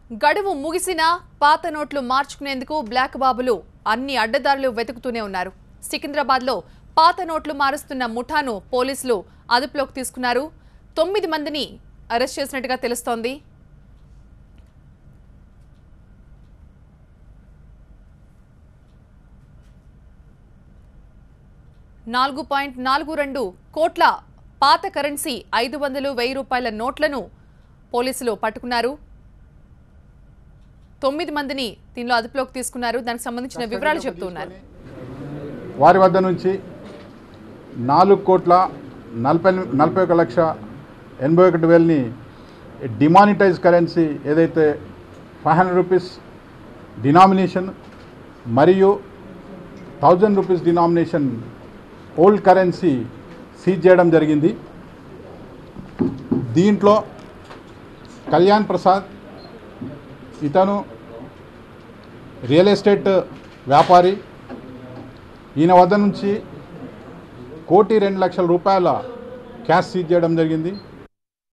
గడువు ముగిసినా పాత నోట్లు మార్చుకునేందుకు బ్లాక్ బాబులు అన్ని అడ్డదారులు వెతుకుతూనే ఉన్నారు. సికింద్రాబాద్లో పాత నోట్లు మారుస్తున్న ముఠాను పోలీసులు అదుపులోకి తీసుకున్నారు. 9 మందిని అరెస్ట్ చేసినట్టుగా తెలుస్తోంది. $4.42 కోట్ల పాత కరెన్సీ 500, 1000 రూపాయల నోట్లను పోలీసులు పట్టుకున్నారు. 9 మందిని దీనిలో అదుపులోకి తీసుకున్నారు. దానికి సంబంధించిన వివరాలు చెప్తున్నారు. వారి వద్ద నుంచి 4,41,81,000ని డిమానిటైజ్ కరెన్సీ ఏదైతే 500 రూపీస్ డినామినేషన్ మరియు 1000 rupees denomination old currency seize చేయడం జరిగింది. దీంట్లో కళ్యాణ్ ప్రసాద్ ఇతను రియల్ ఎస్టేట్ వ్యాపారి. ఈయన వద్ద నుంచి 1,02,00,000 రూపాయల క్యాష్ సీజ్ చేయడం జరిగింది.